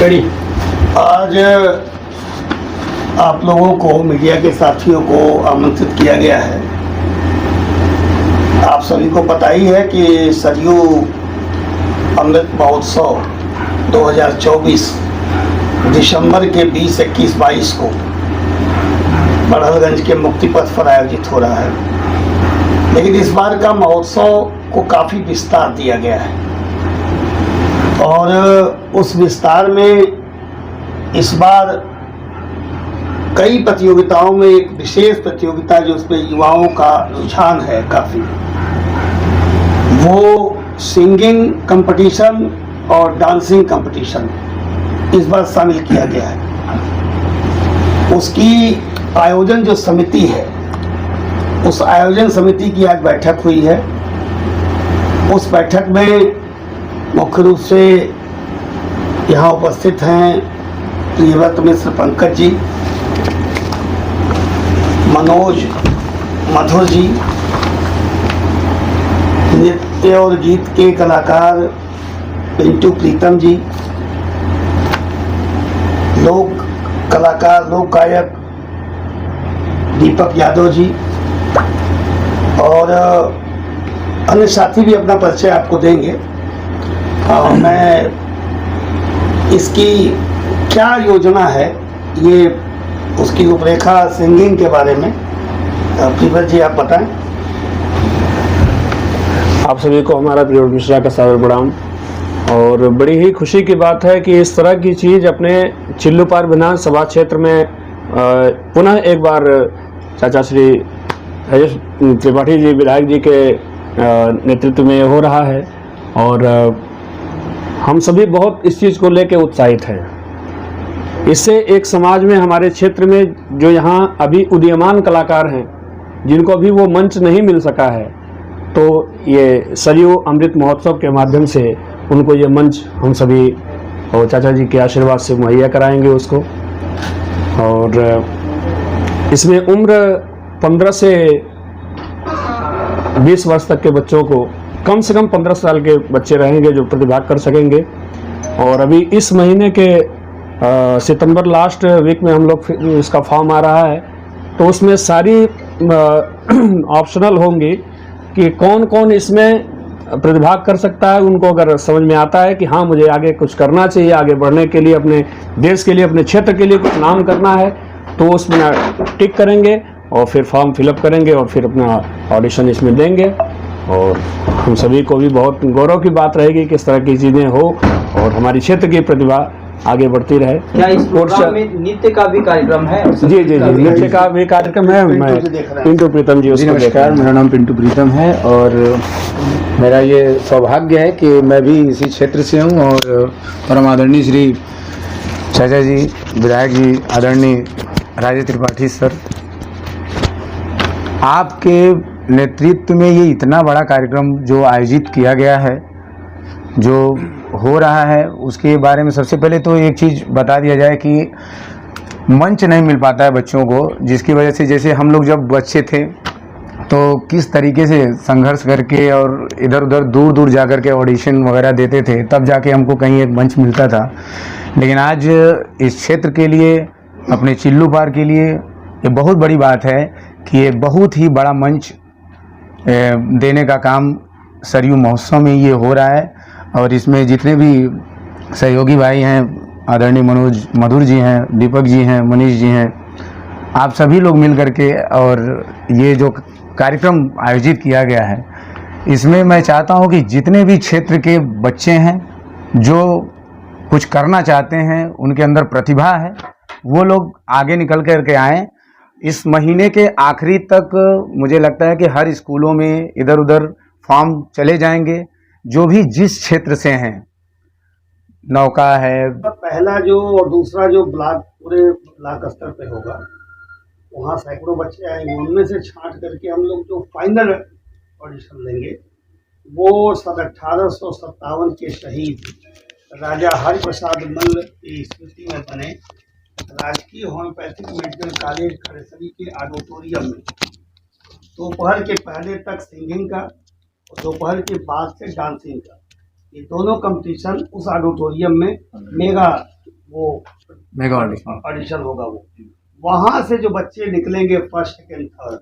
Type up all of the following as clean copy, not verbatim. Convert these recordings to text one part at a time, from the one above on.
Ready. आज आप लोगों को, मीडिया के साथियों को आमंत्रित किया गया है। आप सभी को पता ही है कि सरयू अमृत महोत्सव 2024 दिसंबर के 20, 21, 22 को बड़हलगंज के मुक्ति पथ पर आयोजित हो रहा है। लेकिन इस बार का महोत्सव को काफ़ी विस्तार दिया गया है और उस विस्तार में इस बार कई प्रतियोगिताओं में एक विशेष प्रतियोगिता जो उसमें युवाओं का रुझान है काफ़ी, वो सिंगिंग कंपटीशन और डांसिंग कंपटीशन इस बार शामिल किया गया है। उसकी आयोजन जो समिति है, उस आयोजन समिति की आज बैठक हुई है। उस बैठक में मुख्य रूप से यहाँ उपस्थित हैं प्रियव्रत मिश्र पंकज जी, मनोज मधुर जी, नृत्य और गीत के कलाकार पिंटू प्रीतम जी, लोक कलाकार लोक गायक दीपक यादव जी और अन्य साथी भी अपना परिचय आपको देंगे। मैं इसकी क्या योजना है, ये उसकी रूपरेखा सिंगिंग के बारे में प्रियव्रत जी आप बताएं। आप सभी को हमारा प्रियव्रत मिश्रा का सादर प्रणाम। और बड़ी ही खुशी की बात है कि इस तरह की चीज़ अपने चिल्लूपार विधानसभा क्षेत्र में पुनः एक बार चाचा श्री राजेश त्रिपाठी जी विधायक जी के नेतृत्व में हो रहा है और हम सभी बहुत इस चीज़ को लेकर उत्साहित हैं। इससे एक समाज में, हमारे क्षेत्र में जो यहाँ अभी उदीयमान कलाकार हैं, जिनको अभी वो मंच नहीं मिल सका है, तो ये सरयू अमृत महोत्सव के माध्यम से उनको ये मंच हम सभी और चाचा जी के आशीर्वाद से मुहैया कराएंगे उसको। और इसमें उम्र 15 से 20 वर्ष तक के बच्चों को, कम से कम 15 साल के बच्चे रहेंगे जो प्रतिभाग कर सकेंगे। और अभी इस महीने के सितंबर लास्ट वीक में हम लोग इसका फॉर्म आ रहा है, तो उसमें सारी ऑप्शनल होंगी कि कौन कौन इसमें प्रतिभाग कर सकता है। उनको अगर समझ में आता है कि हाँ मुझे आगे कुछ करना चाहिए, आगे बढ़ने के लिए, अपने देश के लिए, अपने क्षेत्र के लिए कुछ नाम करना है, तो उसमें टिक करेंगे और फिर फॉर्म फिलअप करेंगे और फिर अपना ऑडिशन इसमें देंगे। और हम सभी को भी बहुत गौरव की बात रहेगी कि इस तरह की चीज़ें हो और हमारी क्षेत्र की प्रतिभा आगे बढ़ती रहे। क्या इस प्रोग्राम में नृत्य का भी कार्यक्रम है? जी जी जी, नृत्य का भी कार्यक्रम है। मैं पिंटू प्रीतम जी, उसको नमस्कार, मेरा नाम पिंटू प्रीतम है और मेरा ये सौभाग्य है कि मैं भी इसी क्षेत्र से हूँ और परम आदरणीय श्री चाचा जी विधायक जी आदरणीय राजेश त्रिपाठी सर, आपके नेतृत्व में ये इतना बड़ा कार्यक्रम जो आयोजित किया गया है, जो हो रहा है, उसके बारे में सबसे पहले तो एक चीज़ बता दिया जाए कि मंच नहीं मिल पाता है बच्चों को, जिसकी वजह से जैसे हम लोग जब बच्चे थे तो किस तरीके से संघर्ष करके और इधर उधर दूर दूर जा कर के ऑडिशन वगैरह देते थे, तब जाके हमको कहीं एक मंच मिलता था। लेकिन आज इस क्षेत्र के लिए, अपने चिल्लूपार के लिए ये बहुत बड़ी बात है कि ये बहुत ही बड़ा मंच देने का काम सरयू महोत्सव में ये हो रहा है। और इसमें जितने भी सहयोगी भाई हैं, आदरणीय मनोज मधुर जी हैं, दीपक जी हैं, मनीष जी हैं, आप सभी लोग मिल करके और ये जो कार्यक्रम आयोजित किया गया है, इसमें मैं चाहता हूं कि जितने भी क्षेत्र के बच्चे हैं जो कुछ करना चाहते हैं, उनके अंदर प्रतिभा है, वो लोग आगे निकल करके आएँ। इस महीने के आखिरी तक मुझे लगता है कि हर स्कूलों में इधर उधर फॉर्म चले जाएंगे, जो भी जिस क्षेत्र से हैं। नौका है पहला जो और दूसरा जो ब्लॉक, पूरे ब्लॉक स्तर पे होगा, वहाँ सैकड़ों बच्चे आएंगे। उनमें से छांट करके हम लोग जो फाइनल ऑडिशन लेंगे, वो सन 1857 के शहीद राजा हरिप्रसाद मल्ल की स्मृति में बने राजकीय होम्योपैथिक मेडिकल कॉलेज खड़ेसरी के ऑडिटोरियम में दोपहर के पहले तक सिंगिंग का और दोपहर के बाद से डांसिंग का, ये दोनों कंपटीशन उस ऑडिटोरियम में मेगा वो मेगा ऑडिशन। ऑडिशन होगा, वो वहां से जो बच्चे निकलेंगे फर्स्ट सेकेंड थर्ड,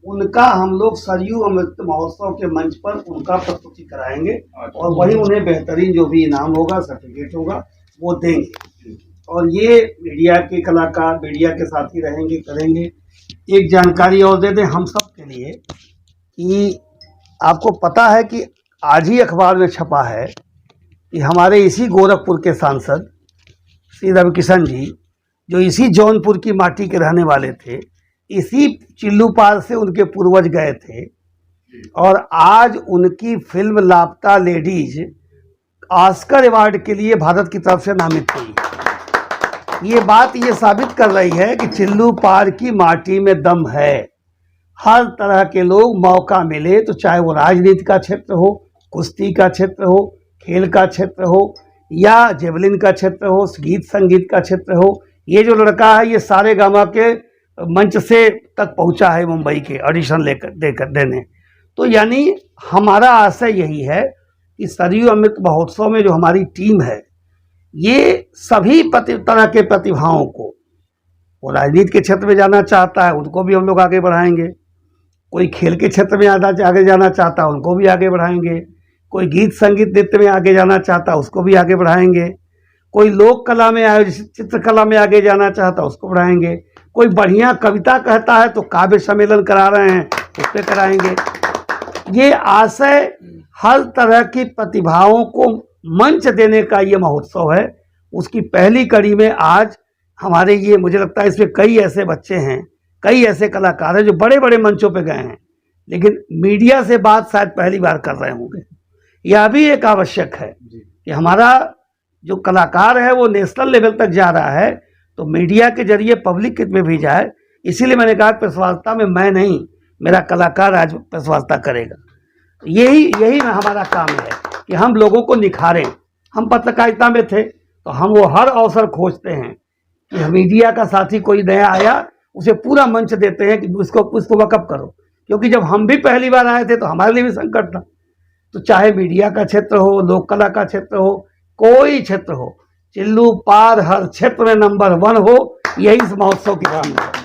उनका हम लोग सरयू अमृत महोत्सव के मंच पर उनका प्रस्तुति कराएंगे और वही उन्हें बेहतरीन जो भी इनाम होगा, सर्टिफिकेट होगा, वो देंगे। और ये मीडिया के कलाकार मीडिया के साथ ही रहेंगे, करेंगे। एक जानकारी और दे दें हम सब के लिए कि आपको पता है कि आज ही अखबार में छपा है कि हमारे इसी गोरखपुर के सांसद श्री रविकिशन जी, जो इसी जौनपुर की माटी के रहने वाले थे, इसी चिल्लूपार से उनके पूर्वज गए थे और आज उनकी फिल्म लापता लेडीज ऑस्कर अवार्ड के लिए भारत की तरफ से नामित हुई। ये बात ये साबित कर रही है कि चिल्लूपार की माटी में दम है। हर तरह के लोग मौका मिले तो चाहे वो राजनीति का क्षेत्र हो, कुश्ती का क्षेत्र हो, खेल का क्षेत्र हो या जेवलिन का क्षेत्र हो, गीत संगीत का क्षेत्र हो, ये जो लड़का है ये सारे गामा के मंच से तक पहुंचा है मुंबई के ऑडिशन देकर देने। तो यानी हमारा आशय यही है कि सरयू अमृत महोत्सव में जो हमारी टीम है, ये सभी तरह के प्रतिभाओं को, वो राजनीति के क्षेत्र में जाना चाहता है उनको भी हम लोग आगे बढ़ाएंगे, कोई खेल के क्षेत्र में आगे जाना चाहता है उनको भी आगे बढ़ाएंगे, कोई गीत संगीत नृत्य में आगे जाना चाहता है उसको भी आगे बढ़ाएंगे, कोई लोक कला में आयोजित चित्रकला में आगे जाना चाहता है उसको बढ़ाएंगे, कोई बढ़िया कविता कहता है तो काव्य सम्मेलन करा रहे हैं उस पर कराएंगे। ये आशय हर तरह की प्रतिभाओं को मंच देने का ये महोत्सव है। उसकी पहली कड़ी में आज हमारे ये, मुझे लगता है इसमें कई ऐसे बच्चे हैं, कई ऐसे कलाकार हैं जो बड़े बड़े मंचों पे गए हैं लेकिन मीडिया से बात शायद पहली बार कर रहे होंगे। यह भी एक आवश्यक है कि हमारा जो कलाकार है वो नेशनल लेवल तक जा रहा है तो मीडिया के जरिए पब्लिक में भी जाए। इसीलिए मैंने कहा प्रेस वार्ता में मैं नहीं, मेरा कलाकार आज प्रेस वार्ता करेगा। यही हमारा काम है कि हम लोगों को निखारें। हम पत्रकारिता में थे तो हम वो हर अवसर खोजते हैं कि मीडिया का साथी कोई नया आया उसे पूरा मंच देते हैं कि उसको वकअप करो, क्योंकि जब हम भी पहली बार आए थे तो हमारे लिए भी संकट था। तो चाहे मीडिया का क्षेत्र हो, लोक कला का क्षेत्र हो, कोई क्षेत्र हो, चिल्लूपार हर क्षेत्र में नंबर 1 हो, यही इस महोत्सव की थीम है।